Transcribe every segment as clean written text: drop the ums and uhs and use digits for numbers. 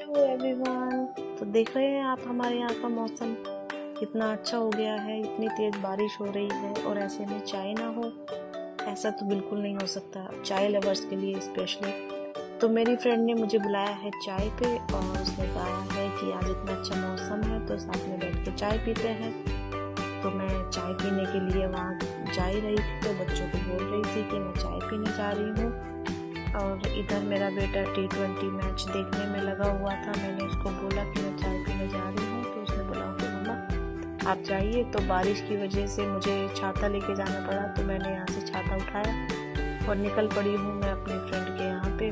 Hello everyone. तो देख रहे हैं आप हमारे यहाँ का मौसम कितना अच्छा हो गया है। इतनी तेज बारिश हो रही है और ऐसे में चाय ना हो, ऐसा तो बिल्कुल नहीं हो सकता, चाय लवर्स के लिए स्पेशली। तो मेरी फ्रेंड ने मुझे बुलाया है चाय पे और उसने कहा है कि आज इतना अच्छा मौसम है तो साथ में बैठ के चाय पीते हैं। तो मैं चाय पीने के लिए वहाँ जा ही रही थी तो बच्चों को बोल रही थी कि मैं चाय पीने जा रही हूँ। और इधर मेरा बेटा T20 मैच देखने में लगा हुआ था। मैंने उसको बोला कि मैं चाय पीने जा रही हूँ तो उसने बोला कि मम्मा आप जाइए। तो बारिश की वजह से मुझे छाता लेके जाना पड़ा तो मैंने यहाँ से छाता उठाया और निकल पड़ी हूँ मैं अपनी फ्रेंड के यहाँ पे।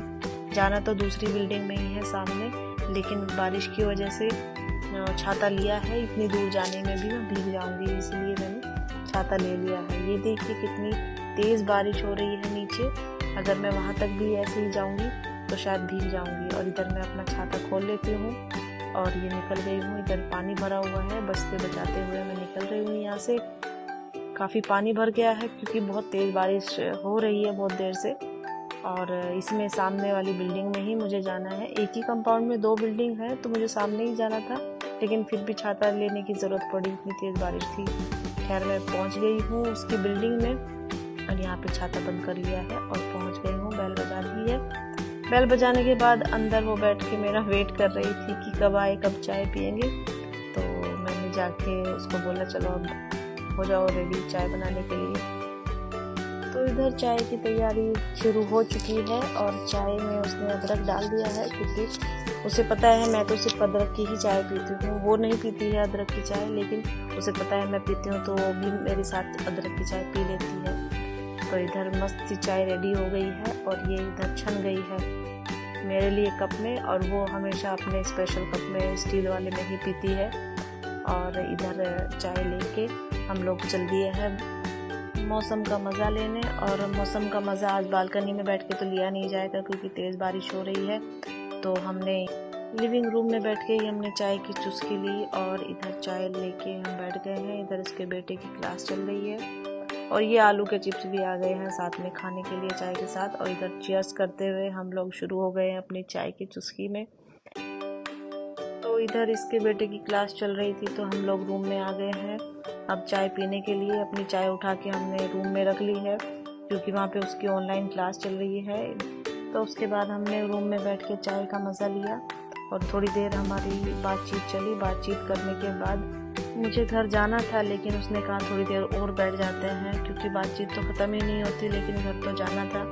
जाना तो दूसरी बिल्डिंग में ही है सामने, लेकिन बारिश की वजह से छाता लिया है। इतनी दूर जाने में भी मैं भीग जाऊंगी, इसलिए मैंने छाता ले लिया है। ये देखिए कितनी तेज़ बारिश हो रही है नीचे। अगर मैं वहाँ तक भी ऐसे ही जाऊंगी तो शायद भीग जाऊंगी। और इधर मैं अपना छाता खोल लेती हूँ और ये निकल गई हूँ। इधर पानी भरा हुआ है, बचते बचाते हुए मैं निकल रही हूँ यहाँ से। काफ़ी पानी भर गया है क्योंकि बहुत तेज़ बारिश हो रही है बहुत देर से। और इसमें सामने वाली बिल्डिंग में ही मुझे जाना है। एक ही कंपाउंड में 2 बिल्डिंग है तो मुझे सामने ही जाना था, लेकिन फिर भी छाता लेने की ज़रूरत पड़ी, इतनी तेज़ बारिश थी। खैर मैं पहुँच गई हूँ उसकी बिल्डिंग में और यहाँ पे छाता बंद कर लिया है और पहुँच गई हूँ। बेल बजा दी है। बेल बजाने के बाद अंदर वो बैठ के मेरा वेट कर रही थी कि कब आए, कब चाय पियेंगे। तो मैंने जाके उसको बोला चलो अब हो जाओ रेडी चाय बनाने के लिए। तो इधर चाय की तैयारी शुरू हो चुकी है और चाय में उसने अदरक डाल दिया है क्योंकि उसे पता है मैं तो सिर्फ अदरक की ही चाय पीती हूँ। वो नहीं पीती है अदरक की चाय, लेकिन उसे पता है मैं पीती हूँ तो वो भी मेरे साथ अदरक की चाय पी लेती है। तो इधर मस्त सी चाय रेडी हो गई है और ये इधर छन गई है मेरे लिए कप में, और वो हमेशा अपने स्पेशल कप में स्टील वाले में ही पीती है। और इधर चाय लेके हम लोग चल दिए हैं मौसम का मज़ा लेने। और मौसम का मज़ा आज बालकनी में बैठ के तो लिया नहीं जाएगा क्योंकि तेज़ बारिश हो रही है। तो हमने लिविंग रूम में बैठ के ही हमने चाय की चुस्की ली और इधर चाय लेके हम बैठ गए हैं। इधर इसके बेटे की क्लास चल रही है और ये आलू के चिप्स भी आ गए हैं साथ में खाने के लिए चाय के साथ। और इधर चीयर्स करते हुए हम लोग शुरू हो गए हैं अपनी चाय की चुस्की में। तो इधर इसके बेटे की क्लास चल रही थी तो हम लोग रूम में आ गए हैं अब चाय पीने के लिए। अपनी चाय उठा के हमने रूम में रख ली है क्योंकि वहाँ पे उसकी ऑनलाइन क्लास चल रही है। तो उसके बाद हमने रूम में बैठ के चाय का मज़ा लिया और थोड़ी देर हमारी बातचीत चली। बातचीत करने के बाद मुझे घर जाना था, लेकिन उसने कहा थोड़ी देर और बैठ जाते हैं क्योंकि बातचीत तो ख़त्म ही नहीं होती, लेकिन घर तो जाना था।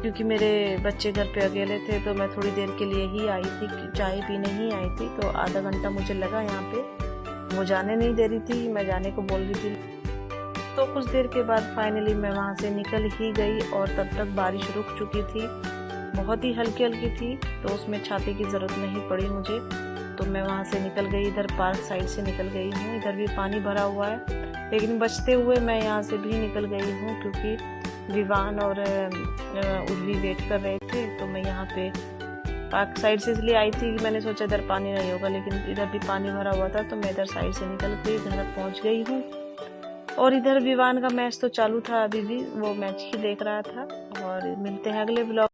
क्योंकि मेरे बच्चे घर पे अकेले थे तो मैं थोड़ी देर के लिए ही आई थी, चाय पीने ही आई थी। तो आधा घंटा मुझे लगा यहाँ पे, वो जाने नहीं दे रही थी, मैं जाने को बोल रही थी। तो कुछ देर के बाद फाइनली मैं वहाँ से निकल ही गई और तब तक बारिश रुक चुकी थी, बहुत ही हल्की हल्की थी, तो उसमें छाते की ज़रूरत नहीं पड़ी मुझे। तो मैं वहाँ से निकल गई, इधर पार्क साइड से निकल गई हूँ। इधर भी पानी भरा हुआ है, लेकिन बचते हुए मैं यहाँ से भी निकल गई हूँ क्योंकि विवान और उर्वी वेट कर रहे थे। तो मैं यहाँ पे पार्क साइड से इसलिए आई थी कि मैंने सोचा इधर पानी नहीं होगा, लेकिन इधर भी पानी भरा हुआ था तो मैं इधर साइड से निकल के घर पहुँच गई हूँ। और इधर विवान का मैच तो चालू था, अभी भी वो मैच ही देख रहा था। और मिलते हैं अगले ब्लॉग।